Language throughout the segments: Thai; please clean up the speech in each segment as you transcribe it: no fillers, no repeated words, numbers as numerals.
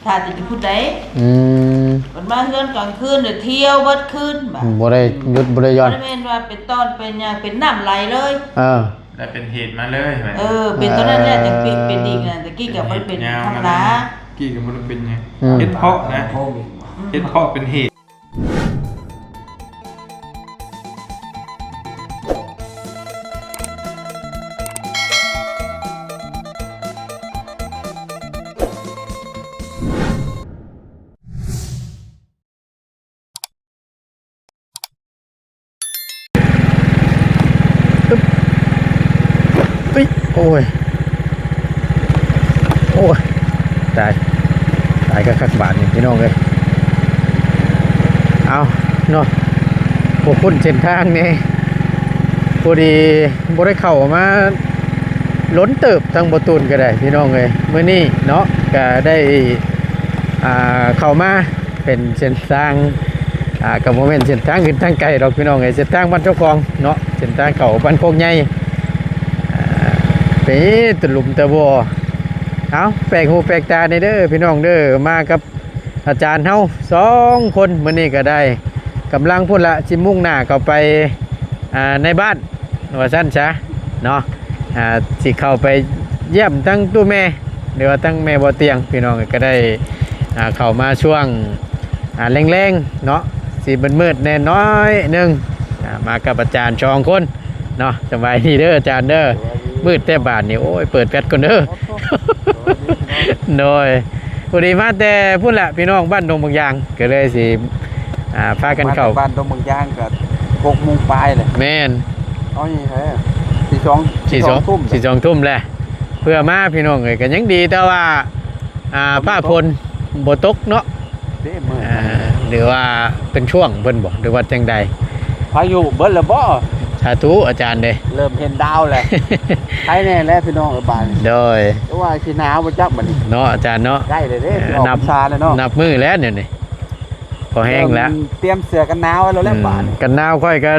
ถ้าจะพูดได้มันมาเฮือนกลางคืนเที่ยวเบิดคืนบ่ได้หยุดบ่ได้ย้อนบ่แม่นว่าเป็นตอนเป็นหยังเป็นน้ำไหลเลยได้เป็นเหตุมาเลยเป็นตอนนั้นแหละจังเป็นอีกน่ะตะกี้ก็บ่เป็นธรรมดากี้ก็บ่ได้เป็นหยังเฮ็ดเพาะนะเฮ็ดเพาะเป็นเหตุโอ้ยตายก็คักบาทนี่พี่น้องเลยเอาเนาะพวกคุณเส้นทางนี่พอดีบ่ได้เข้ามาล้นเติบทางบ่ตูนก็ได้พี่น้องเลยมื้อนี้เนาะก็ได้เข้ามาเป็นเส้นทางกับโมเมนต์เส้นทางขึ้นทางไกลดอกพี่น้องเลยเส้นทางบ้านเจ้าของเนาะเส้นทางเข้าบ้านโคกใหญ่ไปตะลุมตะบัวเอาแปลกหูแปลกตาในเด้อพี่น้องเด้อมากับอาจารย์เฮา2 คนมื้อนี้ก็ได้กำลังพุ่นละสิมุ่งหน้าเข้าไปในบ้านว่าซั่นซะเนาะสิเข้าไปเยี่ยมทั้งตู้แม่หรือว่าทั้งแม่บ่เตียงพี่น้องก็ได้เข้ามาช่วงแรงๆเนาะสิมืดๆแน่น้อยนึงมากับอาจารย์2 คนเนาะสบายดีเด้ออาจารย์เด้อมืดแต่บาทนี่โอ้ยเปิดแฟลชก่อนเด้อโดยพอดีมาแต่พูดแหละพี่น้องบ้านดงบางยางก็เลยสิพากันเข้าบ้านดงบางยางก็6 โมงปลายเลยแม่นเอานี่แท้42 ทุ่มแหละเพื่อมาพี่น้องก็ยังดีแต่ว่าผ้าพลบ่ตกเนาะหรือว่าเป็นช่วงเพิ่นบ่หรือว่าจังใดพายุเบิดแล้วบ่สาธุอาจารย์เด้เริ่มเห็นดาวแล้วใครแน่แล้วพี่น้องบ้านโดยว่าสิหนาวบ่จักบัดนี้เนาะอาจารย์เนาะใกล้เลยเด้นับชาแล้วเนาะนับมื้อแล้วเนี่ยนี่พอแห้งแล้วเตรียมเสื้อกันหนาวไว้แล้วบ้านกันหนาวค่อยก็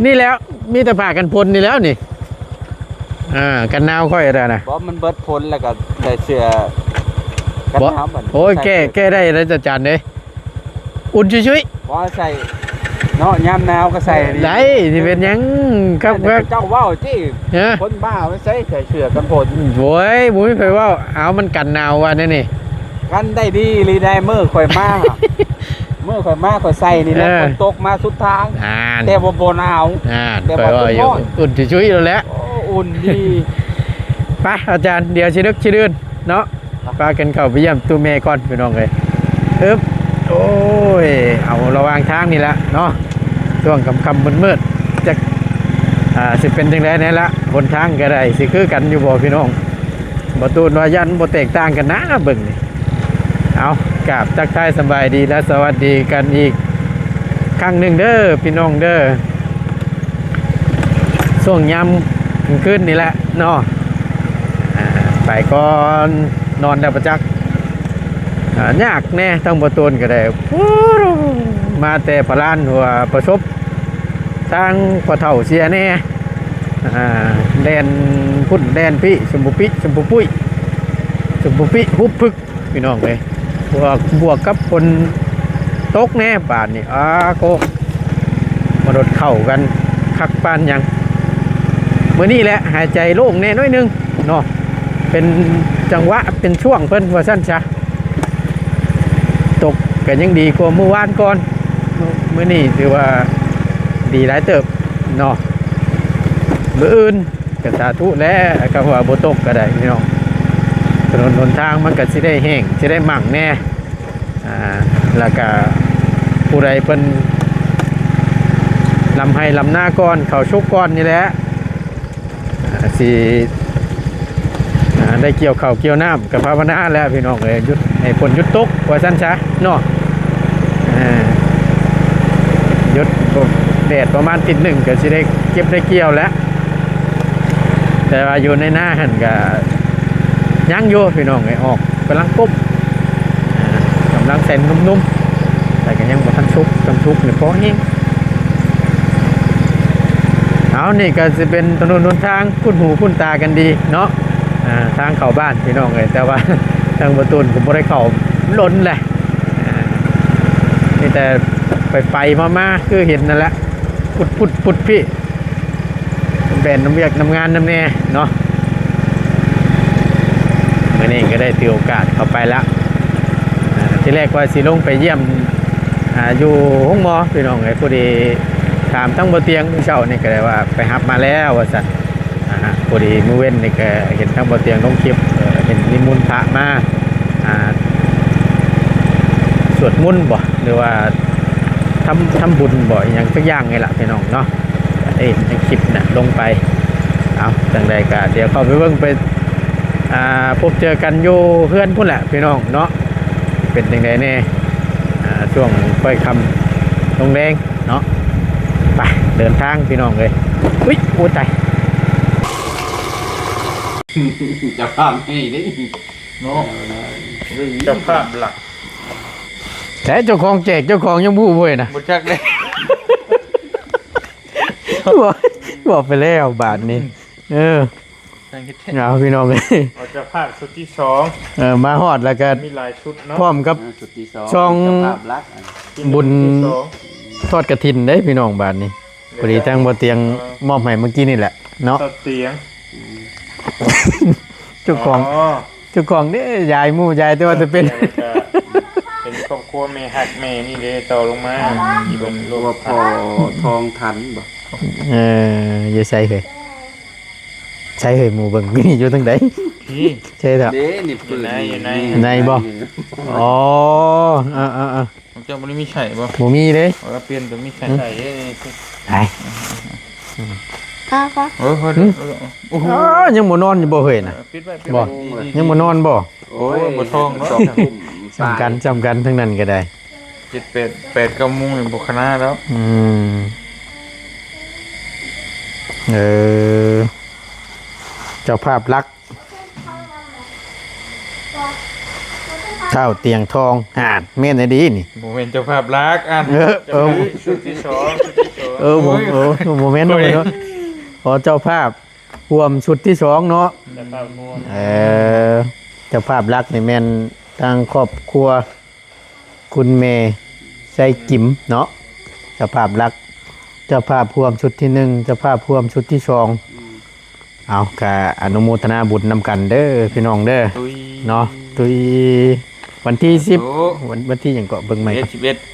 นี่แล้วมีแต่ผ้ากันพลนี่แล้วนี่กันหนาวค่อยอะไรนะบ่มันเบิดพ้นแล้วก็ใส่เสื้อกันหนาวบัดโอ้ยแก้ได้แล้วอาจารย์เด้อุ่นชุยๆบ่ใส่เนาะยามหนาวก็ใส่ได้สิเป็นหยังครับเจ้าว้าวจิคนบ้ามันใส่เสื้อกันฝนโว้ยบ่มีไผว้าเอามันกันหนาวว่านี่กันได้ดีลีได้มื้อข่อยมาข่อยใส่นี่แหละฝนตกมาสุดทางแต่บ่หนาวแต่ว่าอยู่อุ่นชุยแล้วแหละอุ่นดี ไปอาจารย์เดี๋ยวสิดึกสิดื่นเนาะพากันเข้าไปเยี่ยมตู้แม่ก่อนพี่น้องเอ้ยโอ้ยเอาระวางทางนี่ละเนาะช่วงค่ำๆมืดๆจะสิเป็นจังได๋นี่ละบนทางก็ได้สิคือกันอยู่บ่พี่น้องบ่ตูนว่ายันบ่แตกต่างกันนะเบิ่งนี่เอากราบทักทายสบายดีและสวัสดีกันอีกครั้งหนึ่งเด้อพี่น้องเด้อช่วงยามกลางคืนนี่แหละเนาะไปก่อนนอนได้ประจักษ์ยากแน่ต้องบ่ตูนก็ได้มาแต่พลานหัวประสบทางพอเฒ่าเสียแน่แดนพุ่นแดนพี่ชมพูปุ้ยฮุบพึกพี่น้องเลยบวกกับคนตกแน่ป่านนี่โกมาโดดเข่ากันคักปานยังเมื่อนี้แหละหายใจโล่งแน่น้อยนึงเนาะเป็นจังหวะเป็นช่วงเพิ่นว่าสั้นช้าตกกันยังดีกว่าเมื่อวานก่อนเมื่อนี้ถือว่าดีหลายเติบเนาะมื้ออื่นก็สาธุและก็ว่าบ่ตกก็ได้พี่น้องถนนหนทางมันก็สิได้แห้งสิได้มั่งแน่แล้วก็ผู้ใดเพิ่นลำให้ลำหน้าก่อนเขาชุกก่อนนี่แหละสิได้เกี่ยวข้าวเกี่ยวน้ำกับภาวนาแล้วพี่น้องเลยยุดให้ฝนยุดตกว่าสั้นช้าเนาะยุดแดดประมาณติด1ก็สิได้เก็บได้เกี่ยวแล้วแต่ว่าอยู่ในหน้าหันก็ยังอยู่พี่น้องไอ้ออกกำลังปุ๊บกำลังเส้นนุ่มๆแต่ก็ยังบ่ทันชุกนี่พอแห้งเอานี่ก็จะเป็นถนนหนทางคุ้นหูคุ้นตากันดีเนาะทางเข้าบ้านพี่น้องเลยแต่ว่า ทางประตูนผมบ่ได้เข้าล้นแหละนี่แต่ไปมาคือเห็นนั่นแหละพุดพี่แบนน้ำเวียกน้ำงานน้ำแน่เนาะมื่อนี้ก็ได้ถือโอกาสเข้าไปละที่แรกว่าสิลงไปเยี่ยมอยู่ห้องหมอพี่น้องไอ้พอดีถามทั้งบนเตียงเช้านี่ก็ได้ว่าไปหับมาแล้วว่าสัตว์พอดีมื้อเว้นนี่ก็เห็นทั้งบนเตียงลงคลิปเห็นนิมนต์พระมาสวดมนต์บ่หรือว่าทำบุญบ่อย่างสักอย่างไงล่ะพี่น้องเนาะในคลิปน่ะลงไปเอาจังใดก็เดี๋ยวเข้าไปเบิ่งไปพบเจอกันอยู่เพื่อนพุ่นแหละพี่น้องเนาะเป็นยังไงแน่ช่วงค่อยคำลงแดงเนาะไปเดินทางพี่น้องเลยอุ้ยโอ้ใจ จะภาพให้ได้เนาะ เจ้าภาพหลัก แต่เจ้าของแจกเจ้าของยังพูดเว้ยนะ บุจักเลย บอกไปแล้วบาทนี้เอาพี่น้องเลย เอาเจ้าภาพชุดที่2มาฮอดแล้วก็ มีหลายชุดเนาะ พร้อมกับ สุดที่สอง ช่อง ภาพลักษณ์ บุญทอดกระถินได้พี่น้องบาทนี้พอดีทางบ่เตียงมอบให้เมื่อกี้นี่แหละเนาะ ต่อเตียง เจ้าของนี่ยายหมู่ยายแต่ว่าจะเป็น เป็นครอบครัวแม่หักแม่นี่เด้ต่อลงมาอีบนโล ตัว ก พอทองทันบ่ อย่าใช่เคยใช่เคยหมู่เบิ่งนี่อยู่ทางใด พี่ ใช่เถอะ เด้นี่ปืน ในบ่อ๋อผมจะบ่ได้มีไข่บ่ บ่มีเด้ ว่าเปลี่ยนตัวมีไข่ใส่นี่ ไป โอ้โหโอ้โห ยังบ่นอนอยู่บ่เฮ้ยน่ะ ปิดไว้ บ่ยังบ่นอนบ่ โอ้ยบ่ทองเนาะ จำกันทั้งนั้นก็ได้ 7 8 9 โมงนี่บ่คณะแล้ว เจ้าภาพรักเท่าเตียงทองแม่นได้ดีนี่ บ่แม่นเจ้าภาพรักอันชุดที่2โมเมนต์เนาะขอเจ้าภาพรวมชุดที่2เนาะเจ้าภาพรักนี่แม่นทางครอบครัวคุณเมย์ใจกิมเนาะเจ้าภาพรักเจ้าภาพรวมชุดที่1เจ้าภาพรวมชุดที่2เอาก็อนุโมทนาบุญนำกันเด้อพี่น้องเด้อเนาะตุยวันที่10วันที่หยังก็เบิ่งใหม่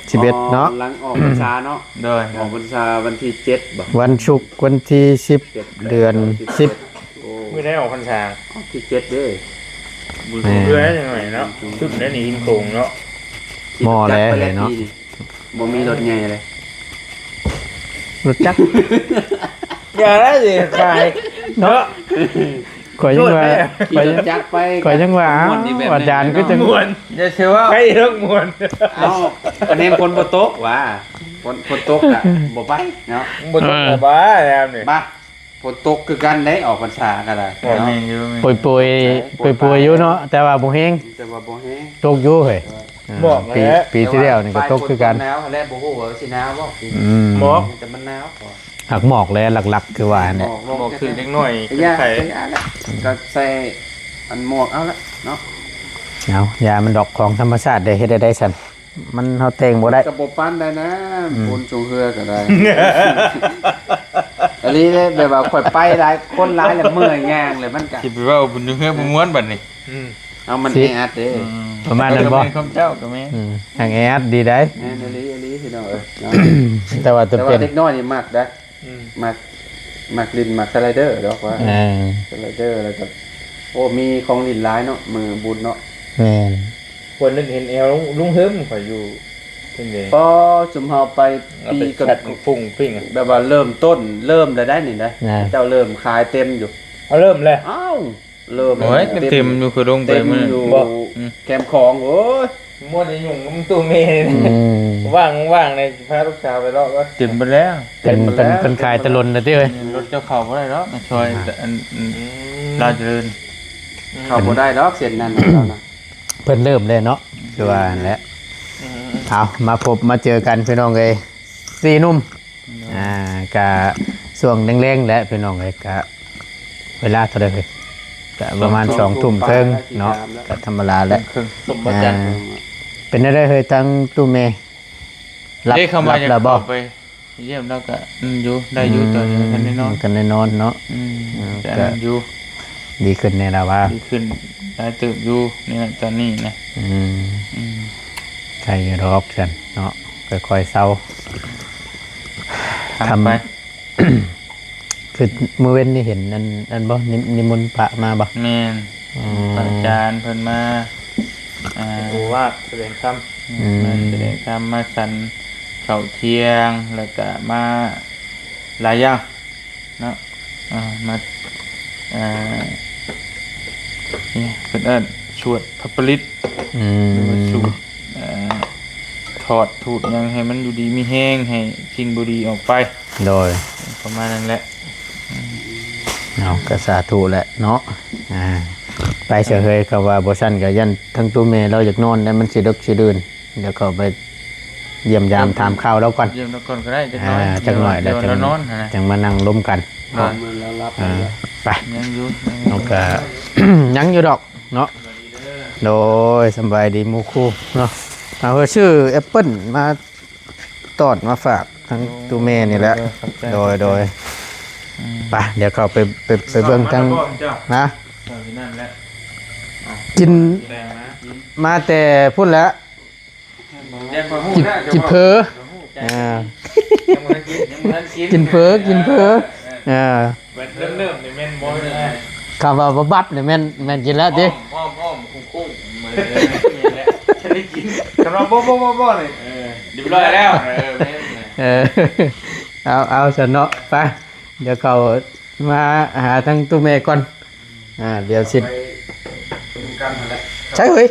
11เนาะหลังออกพรรษาเนาะ ได้ ออกพรรษาวันที่7บ่ วันศุกร์วันที่10เดือน10ไม่ได้ออกพรรษา ที่7เด้ บุญเพื่อยังไงเนาะชุดนั้นนี่หินโขงเนาะ หม้อแล้วเนาะ บ่มีรถใหญ่เลย รถจักร อย่าได้สิขายเนาะ ข่อยยังว่า ขี่รถจักรไป ข่อยยังว่าอาจารย์ก็จะ ม่วนอย่าเชื่อว่าไปเรื่องม่วน เอ้าคะแนนคนบ่ตกว่าคนตกอ่ะบ่ไปเนาะ บ่ต้องบ้าแล้วนี่ บ้าฝนตกคือกันได้ออกพรรษาก็ได้ บ่ เนาะ แม่นอยู่ ป่วยอยู่เนาะแต่ว่าบ่แฮง แต่ว่าบ่แฮง ตกอยู่เฮ้ยปีที่แล้วนี่ก็ตกคือกัน หนาวแล้วบ่ฮู้ว่าสิหนาวบ่ หมอก แต่มันหนาวพอ หักหมอกแล้วหลักๆคือว่าเนี่ย บอกคือเล็กน้อย ใส่ ไข่ ก็ใส่อันหมวกเอาละเนาะ เอายามันดอกของธรรมชาติได้เฮ็ดได้ซั่นมันเฮาแต่งบ่ได้ กระบบปั้นได้นะบนจงเฮือก็ได้ อันนี้เนี่ยแบบว่าข่อยไปหลายคนหลายแล้วเมื่อยแงงเลยมันก็ สิไปว่าบุญเฮือบ่ม่วนบัดนี้ เอามันแออัดเด้ ประมาณนั้นบ่ คำเจ้าก็แม่ ทางแอดดีได้ แม่นอันนี้พี่น้องเอ้ยเนาะ แต่ว่าจะ แต่ เป็ ว่าน เด็กน้อยนี่มักได้มักลินมักสไลเดอร์ดอกว่าสไลเดอร์แล้วก็โอ้มีของลินหลายเนาะมือบุญเนาะ แม่น คนนึกเห็นแอลลุงเฮิมข่อยอยู่เป็นไง พอจุ่มเฮาไปปีก่อน พุ่งปิ้ง แบบว่าเริ่มต้นเริ่มได้นี่นะเจ้าเริ่มขายเต็มอยู่ เอาเริ่มเลย อ้าวเริ่ม โอ้ยเต็มอยู่คือลงไป เต็ม มื้อ อยู่ บ่ แคมของโอ้ย ม่วนไอ้ยุ่งมึงตู้เมย์ว่างในพาลูกสาวไปรอบก็เต็มไปแล้ว เป็นขายตะลนนะติเอ้ย รถเจ้าเข้าบ่ได้หรอกช่วยอันลาเจริญ เข้าบ่ได้ดอกเส้นนั้นเรานะ เพิ่นเริ่มเลยเนาะคือว่านั่นแหละเอามาพบมาเจอกันพี่น้องเอ้ย4หนุ่มกะช่วงแรงๆแหละพี่น้องเอ้ยกะเวลาเท่าใดเอ้ย ก็ประมาณ2 ทุ่มครึ่งเนาะก็ธรรมดาแหละ ครึ่งสมบัติจันทร์ เป็นได้เฮ้ยทั้งตู้เมรับ เด้เข้ามา รับแล้วบ่ ไปเยี่ยมแล้วก็อยู่ได้อยู่ตอนนี้กันแน่นอน กันแน่นอนเนาะ แต่อันนั้นอยู่ ดีขึ้นแน่ละว่า ดีขึ้นได้เติบอยู่นี่นะตอนนี้นะ อืม อืม ใครรอกฉันเนาะค่อยๆเศร้า ทำไป คือมื้อเว้นนี่เห็นอันบ่นิมนต์พระมาบ่ แม่น อ๋อ พระอาจารย์เพิ่นมาโอว่าแสดงคำมาแสดงคำมาสันเข้าเที่ยงแล้วก็มาหลายอย่างเนาะมาเนี่ยเพิ่นเอิ้นสวดพระปริต อื หรือว่าส ม วดถอดถูดหยังให้มันอยู่ดีมีแห้งให้สิ่งบ่ดีออกไป โดย ประมาณนั้นแหละ เอาก็สาธุแหละเนาะไปเฉยเฮยก็ว่าบ่ซั่นก็ยันทั้งตู้เมเราอยากนอนแล้วมันสิดึกสิดื่นเดี๋ยวก็ไปเยี่ยมยามถามข่าวแล้วก่อน เยี่ยมแล้วก่อนก็ได้จักหน่อย จักหน่อยแล้ว เดี๋ยวเรานอนนะ จังมานั่งล้มกัน ได้ มือแล้วรับ ไป ยังอยู่ เอาก็ ยังอยู่ดอกเนาะโดยสำบายดีหมู่คู่เนาะเอาชื่อแอปเปิ้ลมาตอดมาฝากทั้งตู้เมนี่แหละโดยไปเดี๋ยวเขาไปเบิ่งทั้งนะ นั่นแหละ กิน แรงนะ มาแต่พูดแล้ว แรงกว่าหู้ กิน นะ กินเพอกินเพอเริ่มนี่แม่นบ่ได้ คำว่าบับเนี่ยแม่นกินแล้วดิ อ้อมคุ้งๆมาเลยแค่ได้กินกำลังบ่เลยเรียบร้อยแล้วแม่น เอาฉันเนาะไปเดี๋ยวเขามาหาทั้งตู้เมก่อนเดี๋ยวสิใช่เฮ้ย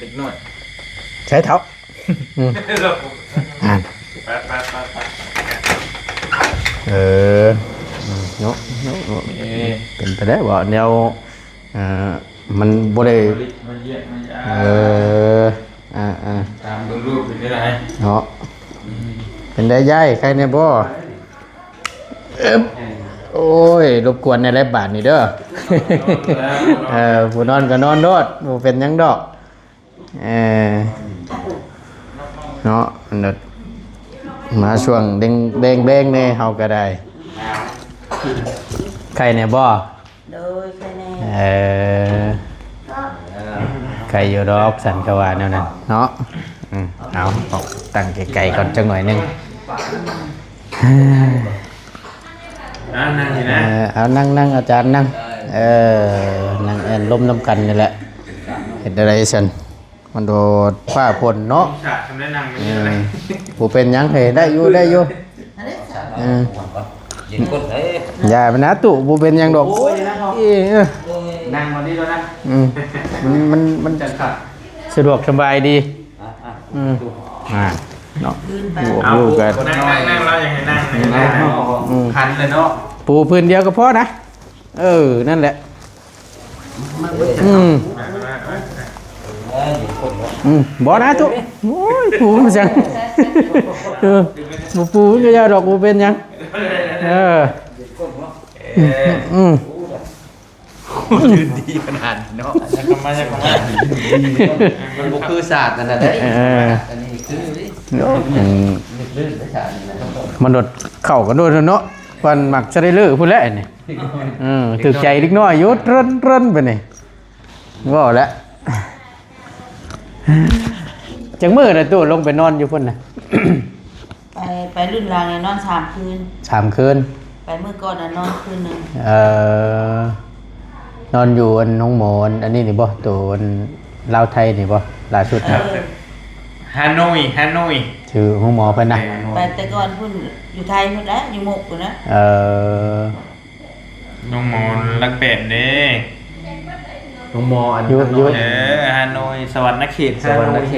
เด็กน้อย ใช้เท้าเนาะเป็นไปได้บ่แนวมันบ่ได้ตามดูรูปเป็นยังไง เนาะเป็นได้ย่ายใครเนี่ยบ่โอ้ยรบกวนในไรบาทนี่เด้อผู้นอนก็นอนโดดผู้เป็นหยังดอกเนาะมาช่วงเด้งเนี่ยเฮาก็ได้ใครเนี่ยบ่ โดยใครแน่ ใครอยู่ดอกสันกวาแนวนั้นเนาะเอาตั้งไกลๆก่อนจังหน่อยนึงนั่งนี่นะ เอานั่งอาจารย์นั่งนั่งล้มน้ำกันนี่แหละเห็นอะไรสันมันโดดฝ้าพลเนาะ ฉากทำได้นั่งไม่ได้เลย ผู้เป็นยังเหได้อยู่อย่าไปนะตู่ผู้เป็นยังดอกนั่งมาดีแล้วนะมันจะขัดสะดวกสบายดีเนาะอยู่กัน นั่งเราอย่างไรนั่งคันเลยเนาะ ปูพื้นเดียวก็พอนะนั่นแหละบ่นะตุ๊โอ้ยปูมันจังปูก็ยาวดอกปูเป็นยังยืนดีขนาดเนาะจะกมามันบ่คือศาสตร์นั่นน่ะเด้อันนี้คือลื่นๆศาสตร์นั่นน่ะ มันโดดเข่ากันโดดเนาะวันหมักจะได้เลิกพูดแล้วนี่ถึกใจเล็กน้อยยุดเร่นไปนี่ว่าแล้วจังมือน่ะตัวลงไปนอนอยู่พุ่นน่ะ ไปรุ่นรางเนี่ยนอน3 คืน 3 คืน ไปเมื่อก่อนน่ะนอนคืนหนึง นอนอยู่อันน้องหมอนอันนี้นี่บ่ตัวอันลาวไทยนี่บ่ล่าสุดนะ ฮานอยชื่อห้องหมอเพิ่นน่ะ ไปแต่ก่อนพุ่นอยู่ไทยพุ่นนะอยู่หมกพุ่นนะ น้องมอนรักเป็ดเด้ น้องมออัน อยู่ ฮานอยสวรรค์เขต สวรรค์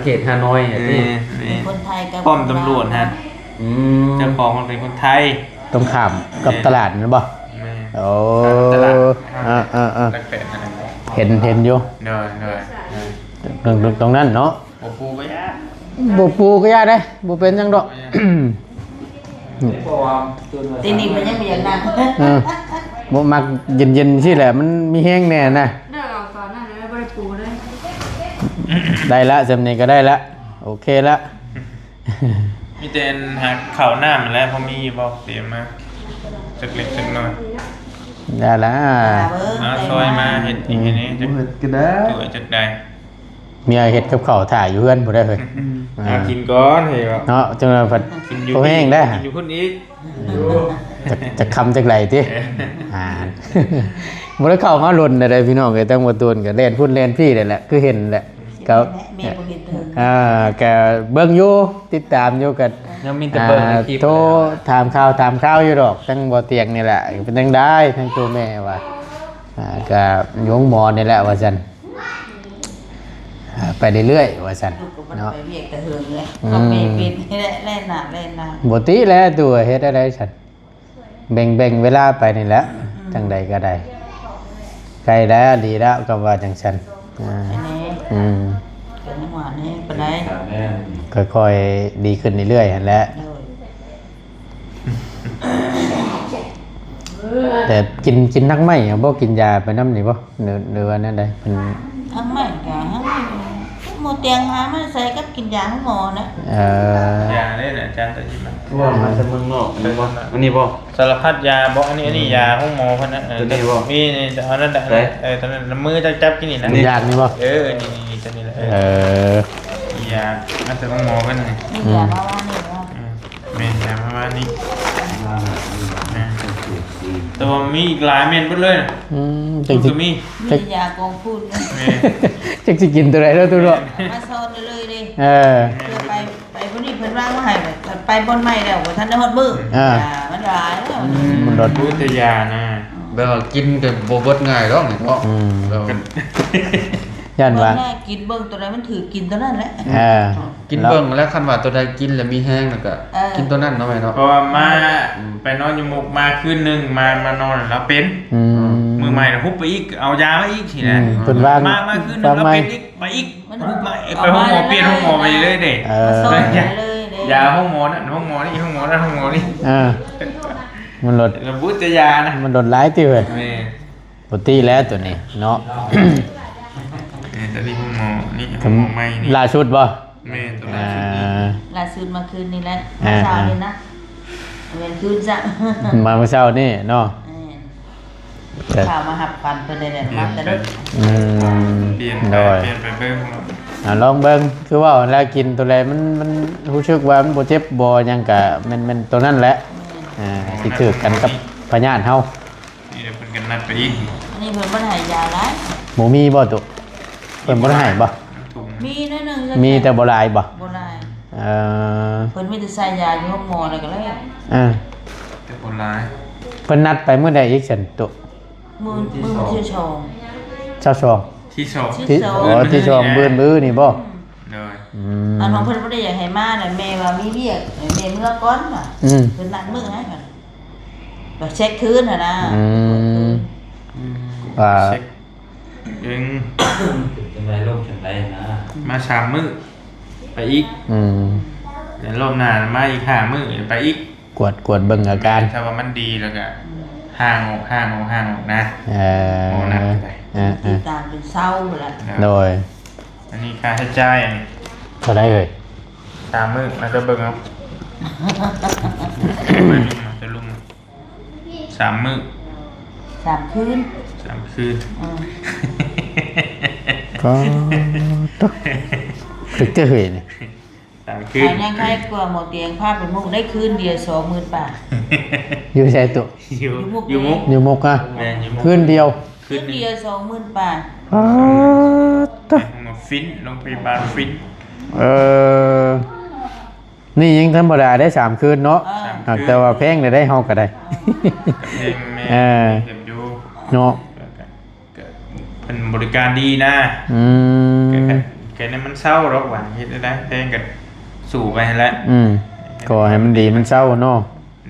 เขตฮานอยที่ เป็นคนไทยกับ ป้อมตำรวจฮะเจ้าของมันเป็นคนไทย ตรงข้ามกับตลาดนั่นบ่โอ้ ตลาด รักเป็ดเห็นอยู่ เด้อ ตรงนั้นเนาะ โอ้ปูก็ยาก บ่ปูก็ยากเด้บ่เป็นจังดอก ตีนี่มันยังไม่อยากนั่ง บ่มักเย็นๆสิแหละมันมีแห้งแน่นะ ได้เอาก่อนหน้านั้นบ่ได้ปูเลย ได้ละจำนี้ก็ได้ละโอเคละ มีแต่หักเข่าหน้ามันแล้วพอมีบอกเตรียมมาจักเล็กจักน้อย ได้ละ ซอยมาเห็ดอีกทีนี้จัก ก็ได้ ตัวจักใด เมียเฮ็ดกับข้าวถ่ายอยู่เพื่อนบ่ได้เฮ้ย กินก้อนเห็นป่ะ เนาะจังว่าเพิ่น กินอยู่ เขาแห้งได้ กินอยู่คนอีก จะคำจักไหลติบ่ได้เข้ามาหล่นได้พี่น้องเอ้ยตั้งบ่ตูนก็เล่นพุ่นเล่นพี่นั่นแหละคือเห็นแหละก็ แม่บ่เห็นเถิง ก็เบิ่งอยู่ติดตามอยู่ก็ ยังมีแต่เบิ่งในคลิป โทรถามข่าวอยู่ดอกทั้งบ่เตียงนี่แหละเป็นจังได้ทั้งตัวแม่ว่าก็โยงหมอนี่แหละว่าซั่นไปเรื่อยๆว่าซั่น ลูกก็บ่ได้ เนาะ ไปเวียกแต่เหิงเลยก็แม่เป็นนี่แหละแล่นหน้าแล่นหน้า บ่ติแล้วตัวเฮ็ดอะไรซั่นแบ่งเวลาไปนี่แหละจังใดก็ได้ใกล้แล้วดีแล้วก็ว่าจังซั่นอันนี้ อืม เกิดน้ำหวานนี่ปานใด ค่อยๆดีขึ้นเรื่อยๆหั่นแหละ แต่กินนักไหมบ่กินยาไปน้ำนี่บ่หรือว่านั่นใดเป็น ทั้งไม่กะทั้งหมดเตียงหามาใส่กับกินยาของหมอนะ ยาได้น่ะอาจารย์ตัวนี้มัน ว่ามาจากเมืองนอกเป็นบ่อันนี้บ่ สารพัดยาบอกอันนี้ยาห้องหมอเพิ่นน่ะ ตัวนี้บ่ มีนี่เอานั่นแหละตอนนั้นมือจับกินนี่นะ ยากนี่บ่ นี่ตัวนี้แหละ ยามาจากห้องหมอกันนี่ มียามาว่านี่ว่า เมนยาประมาณนี้ตัวมีอีกหลายเมนเบิดเลย จัง คุ สิ ณมี มียากองพูดนะ จังสิกินตัวใดแล้วตัวเนาะ มาซ่อนเลยดิ เออ เพื่อไปบ่นี้เพิ่นวางมาให้ไปบนใหม่แล้วบ่ทันได้ฮอดมื้อมันหลายแล้ว มันรส พูดแต่ยานะ แบบว่ากินก็บ่เบิดง่ายดอกนี่เนาะ ย่านว่า แม่กินเบิ่งตัวใดมันถือกินตัวนั้นแหละ กินเบิ่งแล้วคันว่าตัวใดกินแล้วมีแห้งแล้วก็กินตัวนั้นเนาะแม่เนาะ เพราะว่ามาไปนอนอยู่มุกมาคืนนึงมานอนแล้วเป็นมือใหม่นะฮุบไปอีกเอายามาอีกทีนะ เพิ่นวาง มาคืนนึงแล้วเป็นอีกมาอีกฮุบมาไปห้องหมอเปลี่ยนห้องหมอไปเรื่อยเด็ก มาซ่อนเลยเด้ ยาห้องหมอนั่นห้องหมอนี่ห้องหมอนั่นห้องหมอนี่ มันรส แล้วพูดแต่ยานะ มันรสหลายติเว้ย นี่ ปกติแล้วตัวนี้เนาะ ตอนนี้ห้องหมอนี่ห้องหมอใหม่นี่ ล่าสุดบ่ แม่ตัวนั้นชุดนี้ ล่าสุดมาคืนนี้แหละเช้านี่นะเว้นคืนซะ มาเมื่อเช้านี่เนาะ ข่าวมาหับฟันไปเลยแหละมาแต่ละ เปลี่ยน โดย ไปเบิ่ง ลองเบิ่งคือว่าแล้วกินตัวใดมันรู้สึกว่ามันบ่เจ็บบ่หยังก็มันตัวนั้นแหละสิถือกันกับพญาติเฮา นี่เดี๋ยวเพิ่นกันนัดไปอีก อันนี้เพิ่นบ่ให้ยาหลาย หมูมีบ่ตุเพิ่นบ่ได้ให้บ่ ถุง มีน้อยนึง มีแต่บ่หลายบ่ บ่ได้ เออ เพิ่นมีแต่ใส่ยาอยู่ห้องหมอแล้วก็เลย แต่คนร้าย เพิ่นนัดไปมื้อใดอีกซั่นตุ มือชื่อชอง เช้าชอง ที่สอง ที่ที่ชองมื้อนี่บ่ เลย อันของเพิ่นบ่ได้อยากให้มาน่ะแม่ว่ามีเวียกแม่เมื่อก่อนว่ะเพิ่นนัดมื้อให้กันบ่เช็คคืนน่ะนะ ว่า เช็คเอง จังไรลงจังไรนะ มา3 มื้อไปอีกเดี๋ยวรอบหน้ามาอีก5 มื้อไปอีก กวดเบิ่งอาการ ถ้าว่ามันดีแล้วก็ห่างออกนะ หมอนัดไป ติดตามเป็นเศร้าแหละ โดย อันนี้ค่าใช้จ่ายอันนี้ เท่าไดเอ่ย 3 มื้อเราจะเบิ่งเอาจะลุม3 มื้อ 3 คืน 3 คืน ก็ตกตึกจะเฮยนี่ 3 คื อั น นยังใครกว่าหมดเตียงภาพเป็นมุกได้คืนเดียว20,000 บาท อยู่ใส่ตุ อยู่มุก อยู่มุกอ่ะ แม่นอยู่มุก คืนเดียว คืนเดียว20,000 บาท ตก มาฟินโรงพยาบาลฟิน นี่ยังธรรมดาได้3คืนเนาะแต่ว่าแพงได้เฮาก็ได้ เพลงแม่เก็บอยู่ เนาะ เป็นบริการดีนะแค่นั้นมันเศร้าหรอกหวานคิดได้เพลงกันสู่ไปแล้ว ก็ให้มันดีมันเศร้าเนาะ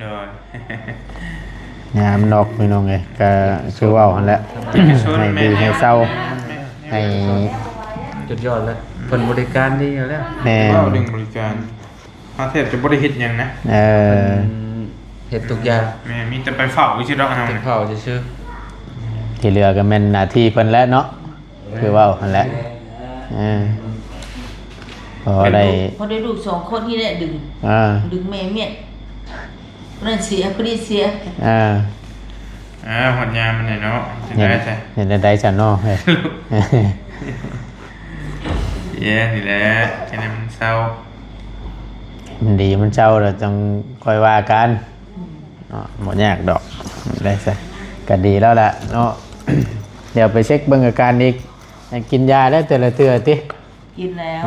เด้อย ามนอกพี่น้องเอ้ยก็คือว่าหั่นแหละให้ดีให้เศร้าให้ สุดยอดแล้วเพิ่นบริการดีแล้ว แน่ ว่าเรื่องบริการพาเทพจะบริหิตยังนะ เฮ็ดทุกอย่าง แม่มีแต่ไปเฝ้าวิชิตรอกเอา เก็บเผาซื่อ ที่เหลือก็แม่นหน้าที่เพิ่นแล้วเนาะคือเว้าหั่นแหละพอได้ พอได้ลูก2คนที่ได้ดึง อ่า ดึงแม่เมียนนั่นเสียคนนี้เสีย หดยามมันเนาะจะ เห็น ได้ใช่ เห็นได้จันเนาะเฮ้ย นี่แหละแค่นั้นมันเศร้า มันดีมันเจ้าเราต้องคอยว่ากันเนาะหมดยากดอกได้ซะก็ดีแล้วล่ะเนาะ เดี๋ยวไปเช็คเบิ่งอาการอีกให้กินยาได้แต่ละเทื่อติ กินแล้ว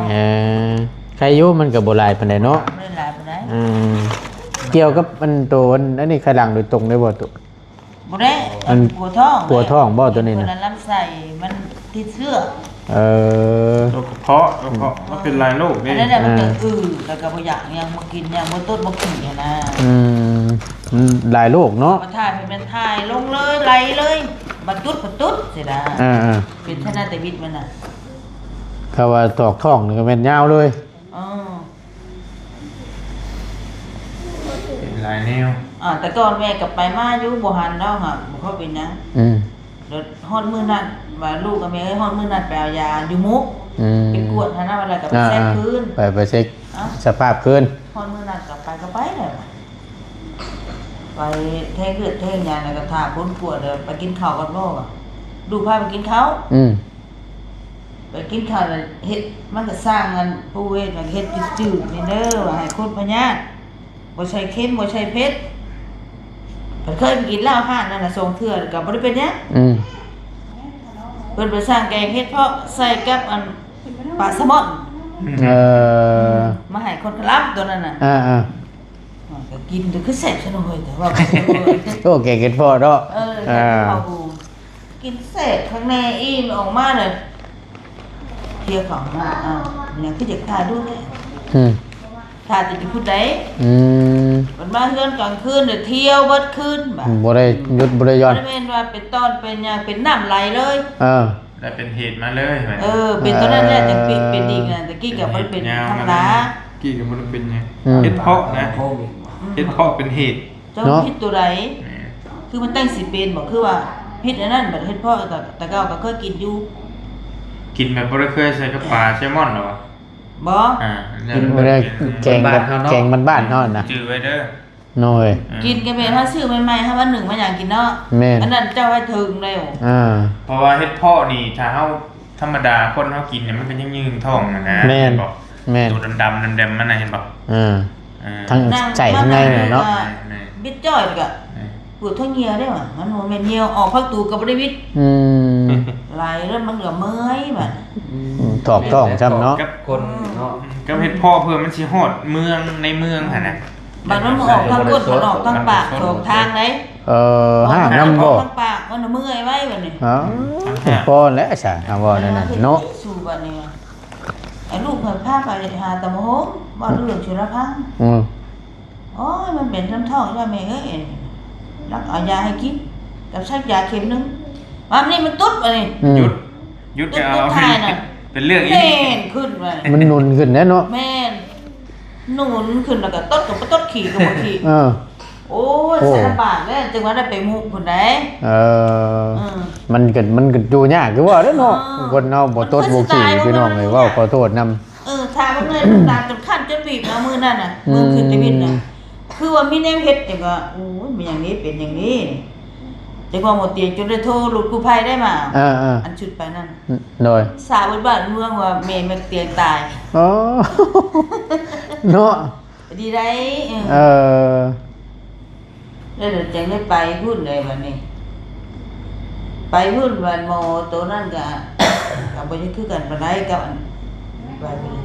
ใครอยู่มันก็บ่หลายปานใดเนาะ ไม่ได้หลายปานใด เกี่ยวกับมันตัวอันนี้ไขหลังโดยตรงได้บ่ตุ บ่ได้ มัน ปวดท้อง ปวดท้องบ่ตัวนี้น่ะ ปวดลำไส้มันติดเชื้อ โรคกระเพาะมันเป็นหลายโรค อั นี่ นนั้นน่ะมันจะแล้วก็บ่อยากยังบ่กินยังบ่ต้นบ่ขี้อะนะ มันหลายโรคเนาะ มาถ่ายเป็นถ่ายลงเลยไหลเลยบัดตุ๊ดสินะ เป็นทนาแต่วิทย์มันน่ะ เขาว่าตอกท้องนี่ก็แม่นยาวเลย อ๋อ เป็นหลายแนว แต่ก่อนแม่กลับไปมาอยู่บ่หันดอกค่ะบ่เข้าเป็นหยังเดี๋ยวฮอดมื้อนั้นว่าลูกกับแม่เอ้ยฮอดมื้อนั้นไปเอายาอยู่มุกไปกวดหาหน้าอะไรกับไปแทรกคืน ไปเช็คสภาพคืน ฮอดมื้อนั้นกลับไปก็ไปแล้วไปแทงเลือดแทงยาแล้วก็ถามคนกวดเลยไปกินข้าวกับลูกอ่ะลูกพาไปกินข้าวไปกินข้าวแล้วเฮ็ดมันก็สร้างกันผู้เวทมันเฮ็ดจืดๆนี่เด้อว่าให้คนพญาติบ่ใช่เค็มบ่ใช่เผ็ดเพิ่นเคยไปกินเหล้าห้านนั่นน่ะส่งเทื่อก็บ่ได้เป็นหยังเพิ่นไปสร้างแกงเฮ็ดเพาะใส่กับอันปลาแซลมอน มาให้คนรับตัวนั้นน่ะก็กินแต่คือแซ่บซะหน่อยแต่ว่า โอเคเก็ตพอเนาะ แซ่บเข้าหูกินแซ่บข้างในอิ่มออกมาเลยเที่ยวของมาเนี่ยคือจะทายดูเลยทายจะพูดได้มันมาเฮือนกลางคืนเดี๋ยวเที่ยวเบิดคืนแบบ บ่ได้หยุดบ่ได้หย่อน บ่ได้เป็นว่าเป็นตอนเป็นหยังเป็นน้ำไหลเลย ได้เป็นเหตุมาเลย เป็นตอนนั้นแหละจังเป็นอีกน่ะตะกี้ก็บ่ได้เป็นธรรมดา กี่ก็บ่ได้เป็นไงเฮ็ดเพาะนะเฮ็ดเพาะเป็นเหตุ เจ้าพิษตัวใดคือมันตั้งสิเป็นบอกคือว่าพิษอันนั้นบัดเฮ็ดพ่อแต่เก่าก็เคยกินอยู่ กินแบบบ่ได้เคยใส่กับปลาแซลมอนหรอ บ่ กินบ่ได้แกงบ้านๆเฮาน่ะ จื้อไว้เด้อ น้อย กินกันแม่ถ้าซื้อใหม่ๆถ้าว่า1มาอยากกินเนาะอันนั้นเจ้าไว้ถึงแล้ว เพราะว่าเฮ็ดเพาะนี่ถ้าเฮาธรรมดาคนเฮากินเนี่ยมันก็ยังยืนท้องนะ แม่น ตัวดำๆมันน่ะเห็นบ่ ทั้งใจข้างในน่ะเนาะ บิดจ้อยก็ปวดท้องเหี่ยวได้ว่ะมันบ่แม่นเหี่ยวออกพักตูก็บ่ได้บิดไหลแล้วมันก็เมื่อยบัด ตอกท้องซ้ำเนาะ กับคนเนาะกับเฮ็ดเพาะเพื่อมันสิฮอดเมืองในเมืองหั่นน่ะ บัดมันออกทางก้นมันออกทางปากสองทางเลย ห้างน้ำบ่ ออกทางปากมันเมื่อยไว้บัดนี้ พอแล้วซะบ่นั่นน่ะเนาะ สู่บัดนี้ไอ้ลูกเคยพาไปหาตะโมงบ่เรื่องชุรพังโอ้ยมันเป็นท้องใช่แม่เอ้ยรักเอายาให้กินกับชักยาเข็มนึงวันนี้มันตุ๊ดบัดนี้ หยุดก็เอาเป็นเรื่องอี แม่นขึ้นไป มันนุนขึ้นแน่เนาะ แม่นหนุนขึ้นแล้วก็ต้นกับต้นขี่กับบ่ขี่ โอ้ยสารบาดแล้วจังว่าได้ไปมุกพุ่นได้มันก็อยู่ยากคือว่าเด้อเนาะคนเฮาบ่ตดบ่ขี้พี่น้องเอ้ยเว้าขอโทษนำถ้ามันเลยตาจนขั้นจนบีบนะมือนั่นน่ะมือขึ้นไปบินน่ะคือว่ามีแนวเฮ็ดจังว่าโอ้ยมันอย่างนี้เป็นอย่างนี้จังว่าหมดเตียงจนได้โทรรถกู้ภัยได้มาอันชุดไปนั่นโดยสาวบ้านเมืองว่าแม่เตียงตายเนาะดีได้แล้วเดี๋ยวจังได้ไปพูดเลยวันนี้ไปพูดวันโมตัวนั่นก็บ่ได้คือกันปานใดกับอันไปเลย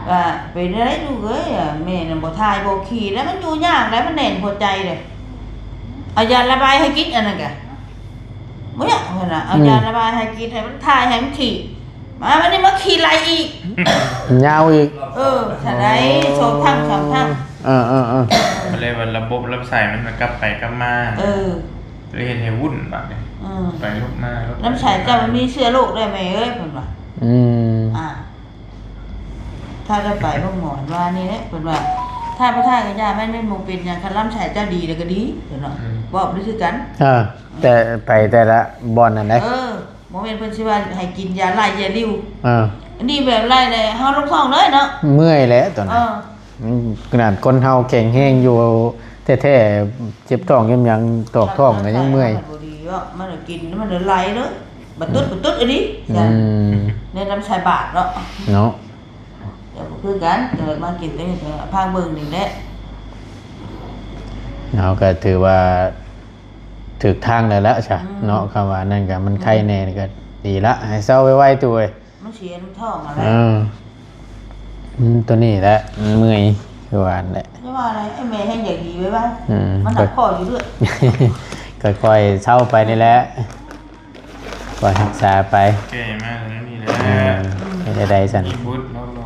ว่าเป็นอะไรลูกเอ้ยแม่น่ะบ่ทายบ่ขี้แล้วมันอยู่ยากแล้วมันแน่นหัวใจเลยเอายาระบายให้กินอันนั้นก็บ่อยากว่าน่ะเอายาระบายให้กินให้มันทายให้มันขี้มาวันนี้มาขี้ไหลอีกยาวอีกถ้าได้โชว์ทั้งสองทั้งมันเลยว่าระบบรับสายมันกลับไปกลับมาเลยเห็นให้วุ่นบัดนี้ไปลุกมาน้ำใสเจ้ามันมีเชื้อโรคได้ไหมเอ้ยเพิ่นว่าถ้าได้ไปพวกหมอว่านี่แหละเพิ่นว่าถ้า ถ้าพระท่ากับยาแม่นเป็นหมู่เป็นอย่างคันล้ำฉายเจ้าดีแล้วก็ดีเดี๋ยวเนาะบอกได้คือกัน แต่ไปแต่ละบอนนั่นได้ โมเมนต์เพิ่นสิว่าให้กินยาไล่ยาลิ้ว อ่า อันนี้แบบไล่เลยเฮาลงท้องเลยเนาะ เมื่อยแล้วตอนนั้นมันขนาดคนเฮาแข็งแรงอยู่แท้ๆเจ็บท้องยังยังตอกท้องก็ยังเมื่อย บ่ดีเนาะมันกินแล้วมันไหลเลยบัดตุ๊ดอันนี้ ในลำชายบาทเนาะ เนาะ เดี๋ยวคือกันเดี๋ยวมากินได้พางเบิ่งนี่แหละ เราก็ถือว่าถูกทางแล้วละใช่เนาะคำว่านั่นก็มันไข้แน่ก็ดีละให้เศร้าไว้ๆตัวเอ้ย มันเสียน้ำท้องอะไร ตัวนี้แหละมันเมื่อยคือว่านั่นแหละ ไม่ว่าอะไรไอ้แม่ให้อย่างดีไว้บ้าง อืม มันหนักคออยู่ด้วย ค่อยๆเศร้าไปนี่แหละค่อยรักษาไป แก่มากแล้วนี่แหละ ไม่ได้สั่น มีพุทธแล้วเรา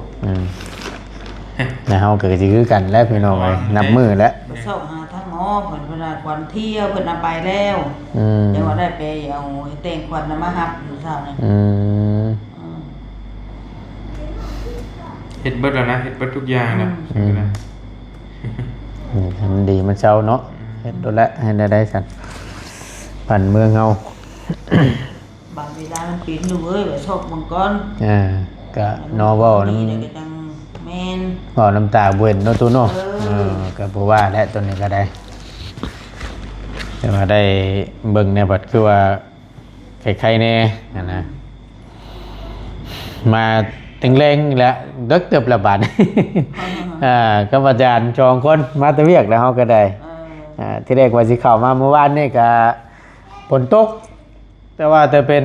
นะเฮาก็สิคือกันแล้วพี่น้องเอ้ยนับมือแล้ว ไปส่งหาทางหมอเพิ่นเวลาควันเที่ยวเพิ่นนำไปแล้ว อืม จังว่าได้ไปเอาแต่งควันมาฮับอยู่เช้านี่ อืม เฮ็ดเบิดแล้วนะเฮ็ดเบิดทุกอย่างนะ มันดีมันเศร้าเนาะเฮ็ดโดนละให้ได้สั่นปั่นเมืองเฮา บางเวลามันปิดอยู่เอ้ยว่าชอบมังกร ก็นอเว้าน้ นี่ก็จังแม่น ำเว้าน้ำตาเบิ่นเนาะตัวเนาะก็บ่ว่าและตัวนี้ก็ได้แต่ว่าได้เบิ่งในบัดคือว่าใครๆแน่นะมาตึงแรงแล้วดึกเติบละบาด กับอาจารย์2คนมาแตะเวียกแล้วเฮาก็ได้ที่แรกว่าสิเข้ามาเมื่อวานนี่ก็ฝนตกแต่ว่าแต่เป็น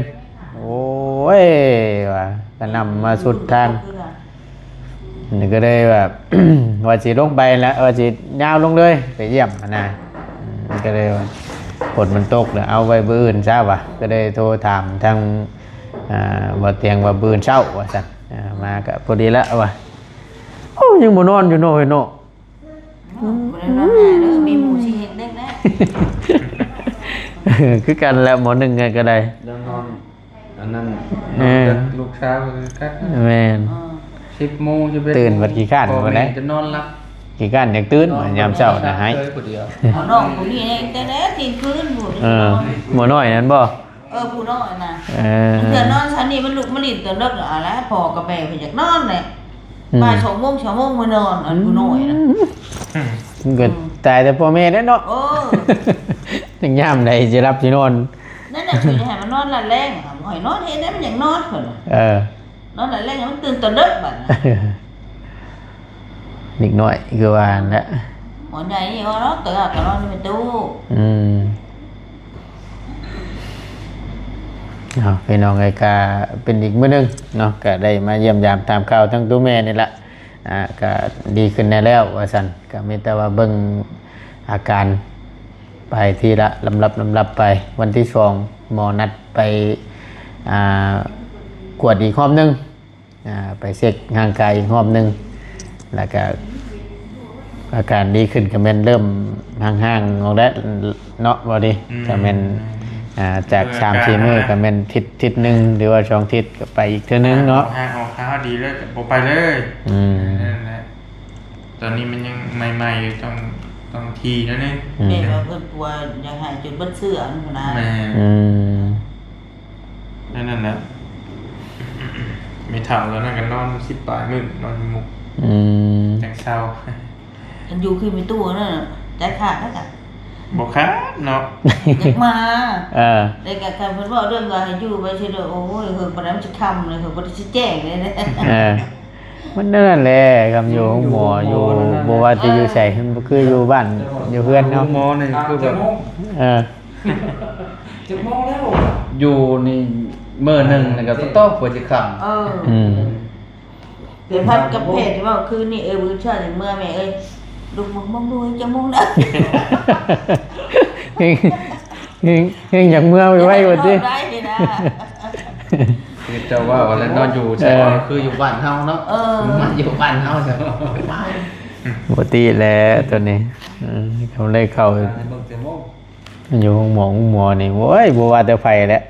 โอ้ยว่าก็นำมาสุดทางนี่ก็ได้แบบ ว่าสิลงไปแล้วว่าสิยาวลงเลยไปเยี่ยมนะก็เลยว่าฝนมันตกแล้วเอาไว้บื้ออื่นซะว่ะก็ได้โทรถามทางบ่เตียงว่าบื้ออื่นเช้าว่าซั่นมาก็พอดีแล้วว่ะโอ้ยังบ่นอนอยู่เนาะเฮ้ยเนาะ บ่ได้นอนง่ายเด้อมีหมู่สิเฮ็ดได้แล้ว คือกันแล้วหมอหนึ่งไงก็ได้ แล้วนอนอันนั้น ลูก เช้าก็ แม่น 10 โมงจะเป็น ตื่นบัดขี้คร้านบ่ได้ จะนอนหลับ กี่กันอยากตื่นยามเช้านะให้ ผู้เดียว เอาน้องผู้นี้เองแต่แล้วทิ้งคืนผู้นี้ หมอน้อยนั้นบ่ ผู้น้อยน่ะ เออ เพื่อนนอนชั้นนี้มันลุกมันลิ้นตอนเลิกเอาละพ่อกับแม่เพิ่นอยากนอนแหละบ่าย2 โมง2 โมงมานอนอันผู้น้อยน่ะ มันก็ตายแต่พ่อแม่เด้อเนาะ ถึงยามใดสิรับสินอน นั่นน่ะคือให้มันนอนละแรงบ่ให้นอนเฮ็ดได้มันอยากนอนเพิ่น นอนละแรงมันตื่นตอนเลิกบัด นิดหน่อยคือว่านั่นแหละ หมอนใหญ่นี่ว่าเนาะก็นอนในตู้ พี่น้องไอ้กาเป็นอีกมื้อนึงเนาะก็ได้มาเยี่ยมยามตามข่าวทั้งตัวแม่นี่ละก็ดีขึ้นแน่แล้วว่าซั่นก็มีแต่ว่าเบิ่งอาการไปทีละลำดับไปวันที่2หมอนัดไปกวดอีกรอบนึงไปเช็คร่างกายอีกรอบนึงแล้วก็อาการดีขึ้นก็แม่นเริ่มห่างๆออกแล้วเนาะบ่ดีก็แม่นจาก 3-4 มื้อก็แม่นทิศนึงหรือว่า2ทิศก็ไปอีกเทื่อนึงเนาะ ออกข้าวดีเลยบ่ไปเลยนั่นแหละตอนนี้มันยังใหม่ๆอยู่ต้องทีนั่นเอง แม่ว่าเพิ่นกลัวอยากให้จนเบิดเสื้อนั่นนะ แม่ นั่นแหละมีถามแล้วนั่นกันนอน10 ปลายมื้อนอนมุกจังเศร้า อันอยู่คือมีตู้นั่นน่ะใจขาดแล้วจ้ะ บ่คัดเนาะ อยากมา ได้ ก็คันเพิ่นว่าเรื่องว่าให้อยู่ไปซื่อเด้อโอ้ยเฮิงปานนั้นมันสิค่ำเลยเฮิงบ่ได้สิแจ้งเลยนะ มันนั่นแหละคำอยู่หมออยู่บ่ว่าจะอยู่ไสมันบ่คืออยู่บ้านอยู่เพื่อนเนาะ หมอนี่คือแบบ อยู่นี่มื้อหนึงนี่ก็ต้องปวดสิค่ํ เดี๋ยวพัดกับเพจที่ว่าคืนนี้มื้อเช้าถึงเมื่อแม่เอ้ยลูกมองดูจะมองได้ เฮงอยากเมื่อไว้ว่าติ ได้นี่นะ คือเจ้าว่าแล้วนอนอยู่ใช่คืออยู่บ้านเฮาเนาะมันอยู่บ้านเฮาใช่ บ่ติแล้วตัวนี้เขาเลยเข้าอยู่ห้องหมอนี่โอ้ยบ่ว่าแต่ไผแหละ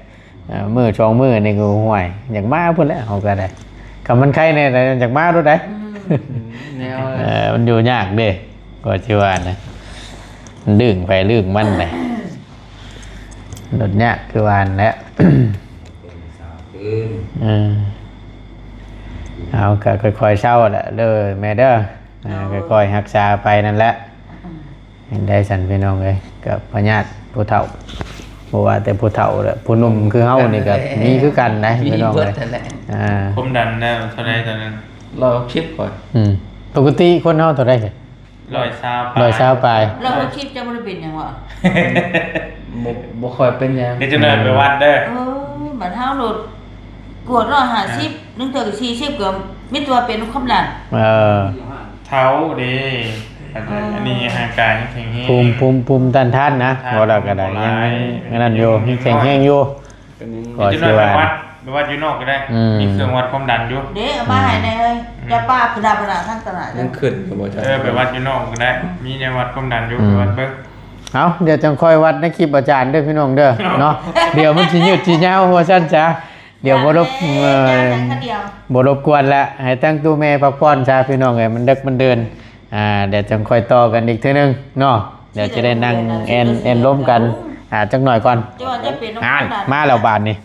มื้อ2มื้อนี่ก็ห่วยอยากมาพุ่นแหละเฮาก็ได้คำมันไข้แน่อยากมาโดดได้ แนว มันอยู่ยากเด้ ก็ชื่อว่านะดึงไปดึงมันเลยรถเนี่ยคือวานแล้ว เอาก็ค่อยๆเช่าแหละเด้อแม่เด้อค่อยๆรักษาไปนั่นแหละได้สันพี่น้องเลยกับพญาติผู้เฒ่าเพราะว่าแต่ผู้เฒ่าแหละผู้หนุ่มคือเฮานี่ก็มีคือกันนะพี่น้องเลยผมดันได้เท่าไรตอนนั้น เราคิดก่อน ปกติคนเฮาเท่าไรเลย120 ปลาย เราก็คิดจะบ่ได้เป็นหยังวะ บ่ค่อยเป็นหยัง เดี๋ยวจะเดินไปวัดเด้อบัดเฮาโลดกวด150นึงเทื่อก็40ก็มีตัวเป็นความดัน เท้าดีอันนี้อาการแข็งแห้ง ภูมิต้านทานนะบ่แล้วก็ได้ยังนั่นอยู่แข็งแรงอยู่ก็สิว่าไปวัดอยู่นอกก็ได้มีเครื่องวัดความดันอยู่เด้เอามาให้แน่เอ้ยจะป้าคือดาบนาทั้งตลาดยังขึ้นก็บ่ใช่ไปวัดอยู่นอกก็ได้มีในวัดความดันอยู่ไปวัดเบิ่งเอาเดี๋ยวจังค่อยวัดในคลิปอาจารย์เด้อพี่น้องเด้อเนาะเดี๋ยวมันสิยืดสิยาวว่าซั่นจ้ะเดี๋ยวบ่รบกวนละให้ตั้งตู้แม่พักผ่อนจ้าพี่น้องเอ้ยมันดึกมันเดินเดี๋ยวจังค่อยต่อกันอีกเทื่อนึงเนาะเดี๋ยวจะได้นั่งแอนล้มกันจักหน่อยก่อนมาแล้วบาดนี้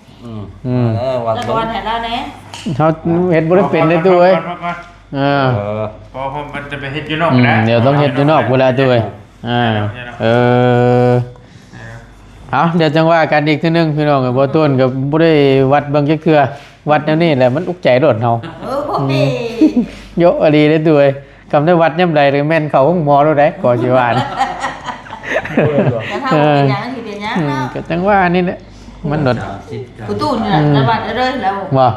แล้ววันให้แล้วแน่เฮาเฮ็ดบ่ได้เป็นเลยตู้เอ้ยพอผมมันจะไปเฮ็ดอยู่นอกนะเดี๋ยวต้องเฮ็ดอยู่นอกเวลาตู้เอ้ยเอาเดี๋ยวจังว่ากันอีกทีนึงพี่น้องบ่ต้นกับบ่ได้วัดเบิ่งจักเทื่อวัดแนวนี้แหละมันอุกใจโดดเฮาโยอะดีเลยตัวเอ้ยกำได้วัดยามใดหรือแม่นเข้าห้องหมอแล้วได้ก็สิว่านะก็จังว่านี่แหละมันโดดกูตู้นี่น่ะระบาดเด้อแล้วว่า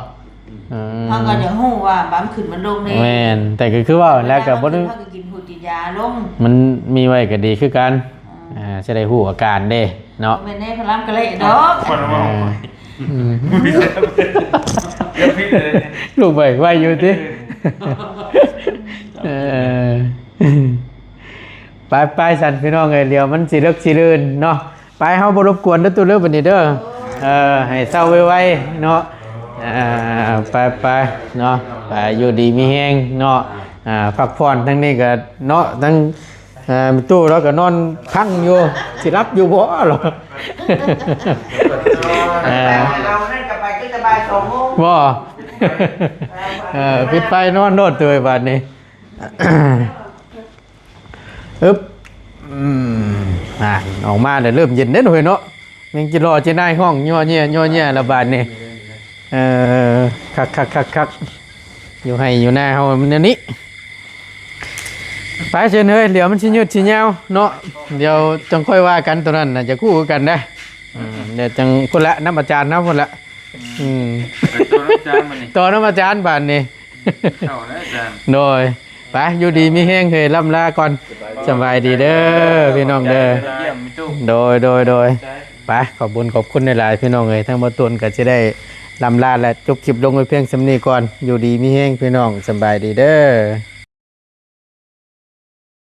เฮาก็อยากฮู้ว่าบำขึ้นมันลงนี่แม่นแต่ก็คือว่าแล้วก็บ่ได้เฮาก็กินหูติยาลงมันมีไว้ก็ดีคือกันจะได้ฮู้อาการเด้เนาะแม่นแน่พลังกะเละดอกลูกเบิกไว้อยู่ติไปสันพี่น้องเอ้ยเดี๋ยวมันสิเลิกสิลื่นเนาะไปเฮาบ่รบกวนเด้อตู้เด้อบัดนี้เด้อให้เซาไวๆเนาะไปเนาะไปอยู่ดีมีแฮงเนาะพักผ่อนทั้งนี้ก็เนาะทั้งตู้แล้วก็นอนพังอยู่สิรับอยู่บ่หรอเราให้กลับไปก็สบาย2 โมงบ่ปิดไฟนอนโดดตัวบัดนี้อึ๊บออกมาเดี๋ยวเริ่มเย็นเด้อเฮ้ยเนาะยังจะรอจะได้ห้องย่อเงี้ยละบาดนี้คักอยู่ให้อยู่หน้าเฮามันนี้ไปเชิญเฮ้ยเดี๋ยวมันสิยืดสิยาวเนาะเดี๋ยวจังค่อยว่ากันตัวนั้นน่ะจะคู่กันได้เดี๋ยวจังคนละน้ำอาจารย์นะคนละตัวน้ำอาจารย์บานนี่โดยไปอยู่ดีมีแห้งเคยล่ำลาก่อนสบายดีเด้อพี่น้องเด้อโดยไปขอบคุณในหลายพี่น้องเลยทั้งหมดตุนก็จะได้ลำลาและจบคลิปลงไว้เพียงสำนีก่อนอยู่ดีมีแห้งพี่น้องสบายดีเด้อ